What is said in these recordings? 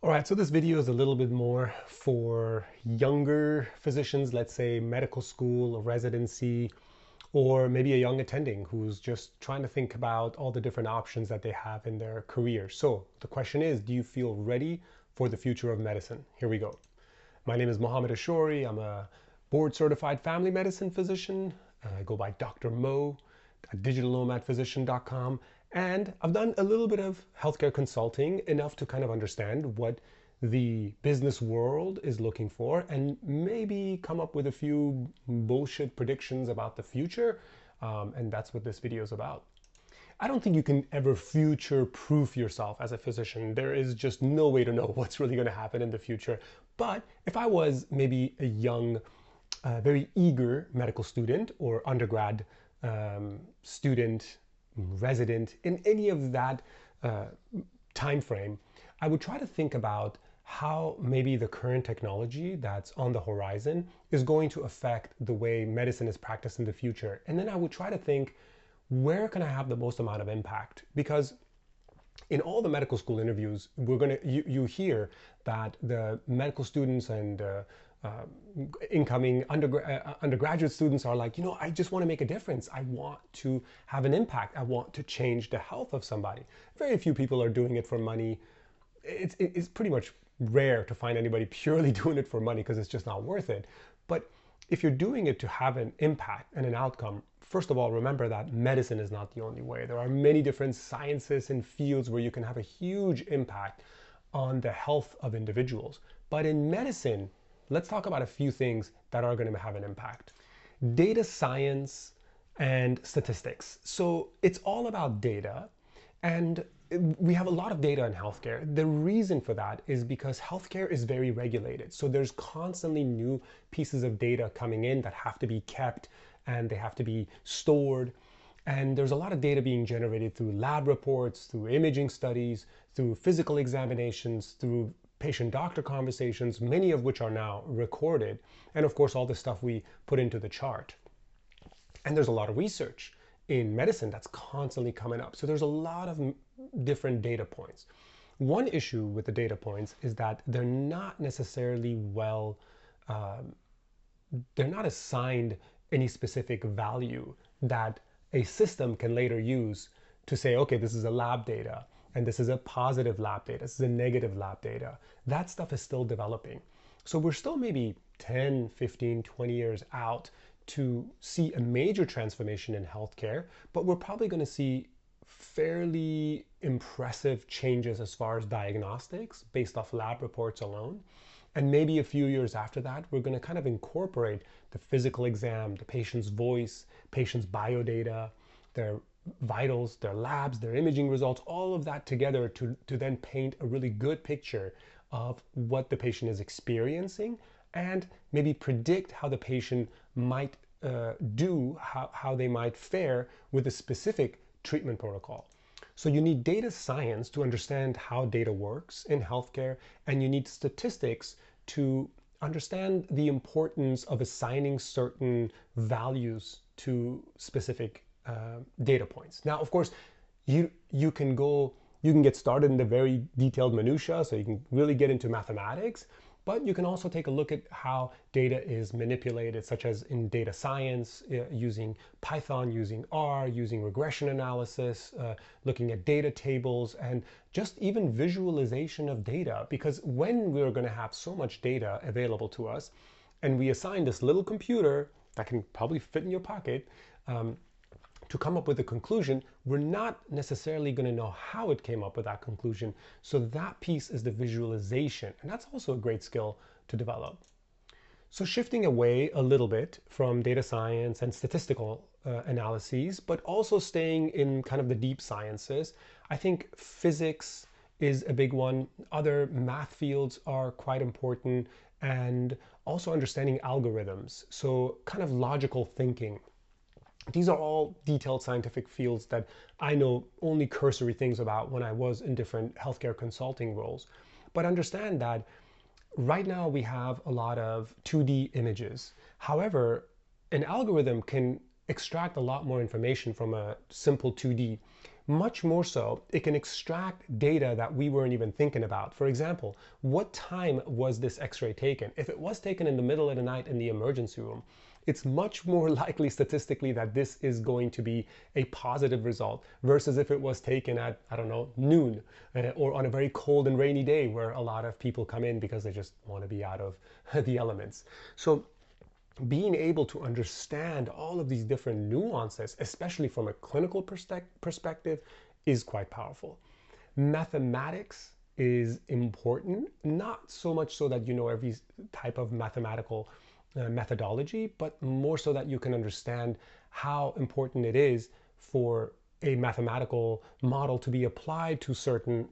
All right, so this video is a little bit more for younger physicians, let's say medical school or residency, or maybe a young attending who's just trying to think about all the different options that they have in their career. So the question is, do you feel ready for the future of medicine? Here we go. My name is Mohammed Ashori. I'm a board certified family medicine physician. I go by Dr. Mo at digitalnomadphysician.com. And I've done a little bit of healthcare consulting, enough to kind of understand what the business world is looking for and maybe come up with a few bullshit predictions about the future. And that's what this video is about. I don't think you can ever future proof yourself as a physician. There is just no way to know what's really going to happen in the future. But if I was maybe a young, very eager medical student or undergrad student, resident in any of that uh, time frame, I would try to think about how maybe the current technology that's on the horizon is going to affect the way medicine is practiced in the future. And then I would try to think, where can I have the most amount of impact? Because in all the medical school interviews, you hear that the medical students and uh, incoming undergraduate students are like, I just want to make a difference. I want to have an impact. I want to change the health of somebody. Very few people are doing it for money. It's pretty much rare to find anybody purely doing it for money because it's just not worth it. But if you're doing it to have an impact and an outcome, first of all, remember that medicine is not the only way. There are many different sciences and fields where you can have a huge impact on the health of individuals. But in medicine, let's talk about a few things that are going to have an impact. Data science and statistics. So it's all about data, and we have a lot of data in healthcare. The reason for that is because healthcare is very regulated. So there's constantly new pieces of data coming in that have to be kept and they have to be stored. And there's a lot of data being generated through lab reports, through imaging studies, through physical examinations, through patient-doctor conversations, many of which are now recorded. And of course, all the stuff we put into the chart. And there's a lot of research in medicine that's constantly coming up. So there's a lot of different data points. One issue with the data points is that they're not necessarily they're not assigned any specific value that a system can later use to say, okay, this is a lab data and this is a positive lab data, this is a negative lab data. That stuff is still developing. So we're still maybe 10, 15, 20 years out to see a major transformation in healthcare, but we're probably going to see fairly impressive changes as far as diagnostics based off lab reports alone. And maybe a few years after that, we're going to kind of incorporate the physical exam, the patient's voice, patient's biodata, their vitals, their labs, their imaging results, all of that together to then paint a really good picture of what the patient is experiencing and maybe predict how the patient might how they might fare with a specific treatment protocol. So you need data science to understand how data works in healthcare, and you need statistics to understand the importance of assigning certain values to specific data points. Now, of course, you can get started in the very detailed minutia, so you can really get into mathematics. But you can also take a look at how data is manipulated, such as in data science, using Python, using R, using regression analysis, looking at data tables, and just even visualization of data. Because when we're going to have so much data available to us, and we assign this little computer that can probably fit in your pocket, to come up with a conclusion, we're not necessarily going to know how it came up with that conclusion. So that piece is the visualization, and that's also a great skill to develop. So shifting away a little bit from data science and statistical analyses, but also staying in kind of the deep sciences, I think physics is a big one. Other math fields are quite important, and also understanding algorithms. So kind of logical thinking. These are all detailed scientific fields that I know only cursory things about when I was in different healthcare consulting roles. But understand that right now we have a lot of 2D images. However, an algorithm can extract a lot more information from a simple 2D. Much more so, it can extract data that we weren't even thinking about. For example, what time was this x-ray taken? If it was taken in the middle of the night in the emergency room, it's much more likely statistically that this is going to be a positive result versus if it was taken at, I don't know, noon or on a very cold and rainy day where a lot of people come in because they just want to be out of the elements. So being able to understand all of these different nuances, especially from a clinical perspective, is quite powerful. Mathematics is important, not so much so that you know every type of mathematical methodology, but more so that you can understand how important it is for a mathematical model to be applied to certain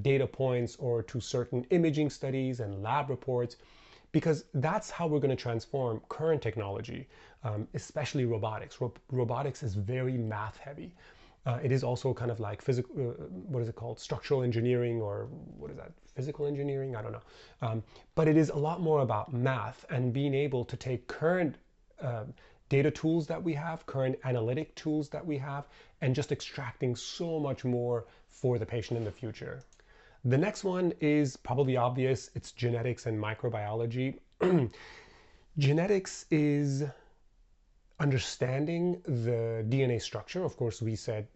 data points or to certain imaging studies and lab reports, because that's how we're going to transform current technology, especially robotics. Robotics is very math heavy. It is also kind of like physical, what is it called? Structural engineering, or what is that? Physical engineering? I don't know. But it is a lot more about math and being able to take current data tools that we have, current analytic tools that we have, and just extracting so much more for the patient in the future. The next one is probably obvious. It's genetics and microbiology. Genetics is understanding the DNA structure. Of course, we said,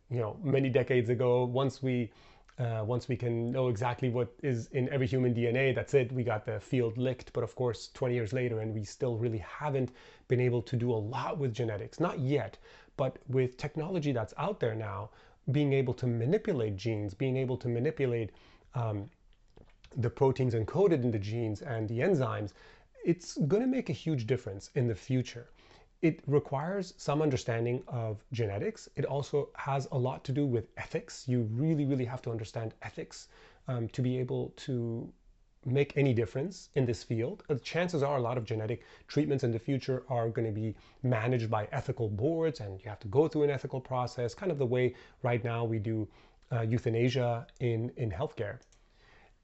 many decades ago, once we can know exactly what is in every human DNA, that's it. We got the field licked. But of course, 20 years later, and we still really haven't been able to do a lot with genetics. Not yet, but with technology that's out there now, being able to manipulate genes, being able to manipulate the proteins encoded in the genes and the enzymes, it's going to make a huge difference in the future. It requires some understanding of genetics. It also has a lot to do with ethics. You really, really have to understand ethics to be able to make any difference in this field. Chances are a lot of genetic treatments in the future are going to be managed by ethical boards, and you have to go through an ethical process, kind of the way right now we do euthanasia in healthcare.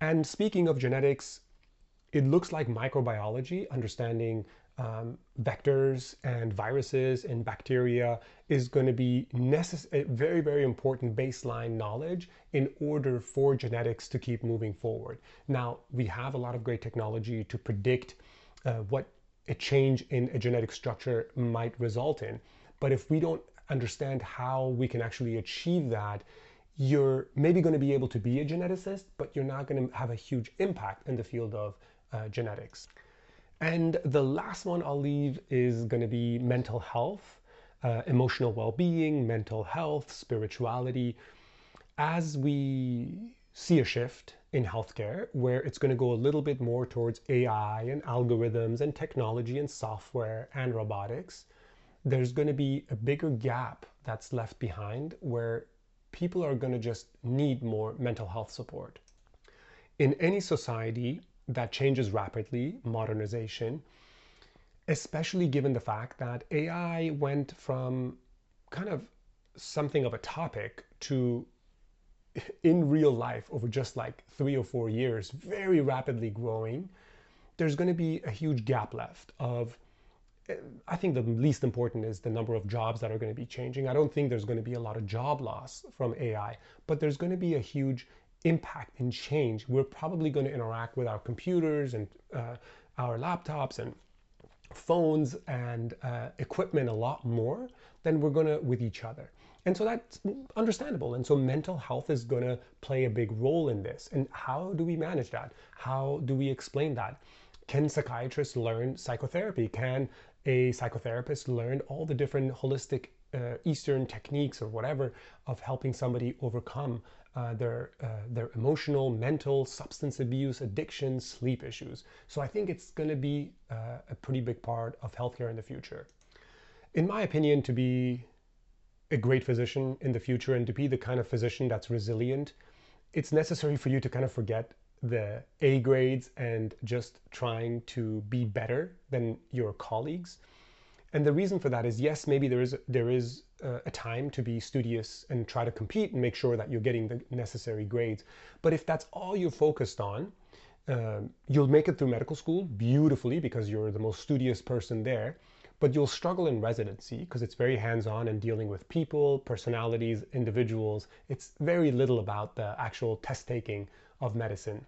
And speaking of genetics, it looks like microbiology, understanding vectors and viruses and bacteria, is going to be very, very important baseline knowledge in order for genetics to keep moving forward. Now, we have a lot of great technology to predict what a change in a genetic structure might result in. But if we don't understand how we can actually achieve that, you're maybe going to be able to be a geneticist, but you're not going to have a huge impact in the field of genetics. And the last one I'll leave is going to be mental health, emotional well-being, mental health, spirituality. As we see a shift in healthcare where it's going to go a little bit more towards AI and algorithms and technology and software and robotics, there's going to be a bigger gap that's left behind where people are going to just need more mental health support. In any society that changes rapidly, modernization, especially given the fact that AI went from kind of something of a topic to in real life over just like 3 or 4 years, very rapidly growing, there's going to be a huge gap left of, I think the least important is the number of jobs that are going to be changing. I don't think there's going to be a lot of job loss from AI, but there's going to be a huge impact and change. We're probably going to interact with our computers and our laptops and phones and equipment a lot more than we're going to with each other. And so that's understandable. And so mental health is going to play a big role in this. And how do we manage that? How do we explain that? Can psychiatrists learn psychotherapy? Can a psychotherapist learn all the different holistic Eastern techniques or whatever of helping somebody overcome their emotional, mental, substance abuse, addiction, sleep issues? So I think it's going to be a pretty big part of healthcare in the future. In my opinion, to be a great physician in the future and to be the kind of physician that's resilient, it's necessary for you to kind of forget the A grades and just trying to be better than your colleagues. And the reason for that is, yes, maybe there is a time to be studious and try to compete and make sure that you're getting the necessary grades. But if that's all you're focused on, you'll make it through medical school beautifully because you're the most studious person there. But you'll struggle in residency because it's very hands-on and dealing with people, personalities, individuals. It's very little about the actual test taking of medicine.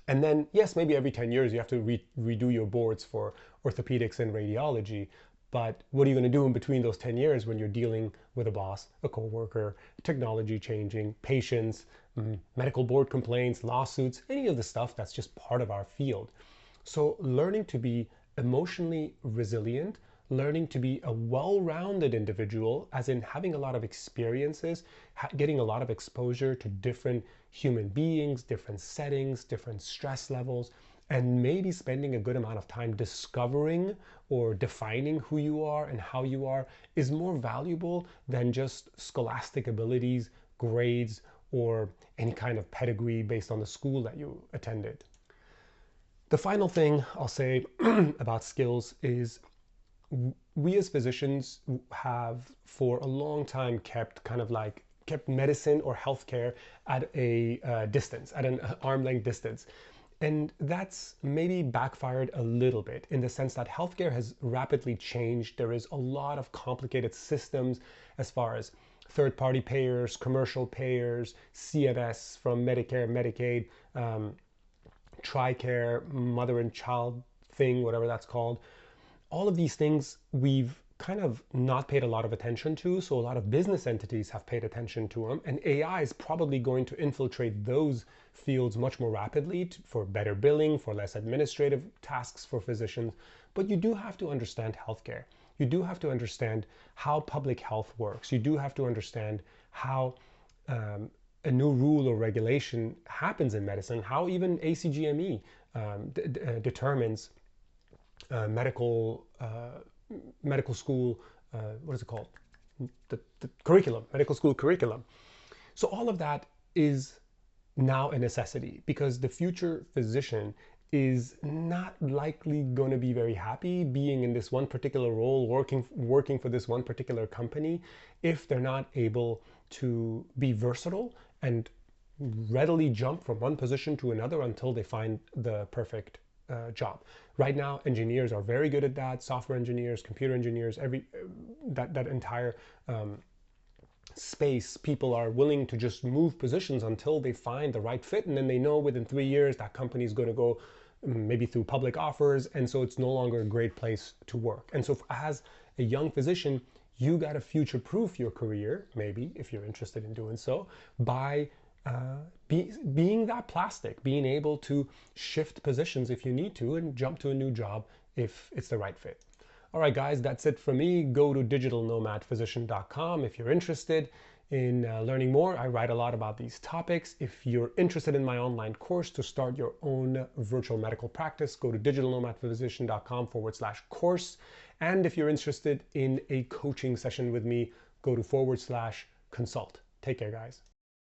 And then, yes, maybe every 10 years you have to redo your boards for orthopedics and radiology. But what are you going to do in between those 10 years when you're dealing with a boss, a coworker, technology changing, patients, medical board complaints, lawsuits, any of the stuff that's just part of our field? So learning to be emotionally resilient, learning to be a well-rounded individual, as in having a lot of experiences, getting a lot of exposure to different human beings, different settings, different stress levels, and maybe spending a good amount of time discovering or defining who you are and how you are is more valuable than just scholastic abilities, grades, or any kind of pedigree based on the school that you attended. The final thing I'll say about skills is we as physicians have for a long time kept medicine or healthcare at a distance, at an arm length distance. And that's maybe backfired a little bit in the sense that healthcare has rapidly changed. There is a lot of complicated systems as far as third-party payers, commercial payers, CMS from Medicare, Medicaid, TRICARE, mother and child thing, whatever that's called. All of these things we've kind of not paid a lot of attention to, so a lot of business entities have paid attention to them, and AI is probably going to infiltrate those fields much more rapidly for better billing, for less administrative tasks for physicians. But you do have to understand healthcare. You do have to understand how public health works. You do have to understand how a new rule or regulation happens in medicine, how even ACGME determines medical school, what is it called? The curriculum, medical school curriculum. So all of that is now a necessity because the future physician is not likely going to be very happy being in this one particular role, working for this one particular company, if they're not able to be versatile and readily jump from one position to another until they find the perfect job. Right now, engineers are very good at that. Software engineers, computer engineers, that entire space, people are willing to just move positions until they find the right fit, and then they know within 3 years that company is going to go maybe through public offers, and so it's no longer a great place to work. And so as a young physician, you got to future-proof your career, maybe if you're interested in doing so, by being that plastic, being able to shift positions if you need to and jump to a new job if it's the right fit. All right, guys, that's it for me. Go to digitalnomadphysician.com if you're interested in learning more. I write a lot about these topics. If you're interested in my online course to start your own virtual medical practice, go to digitalnomadphysician.com/course. And if you're interested in a coaching session with me, go to /consult. Take care, guys.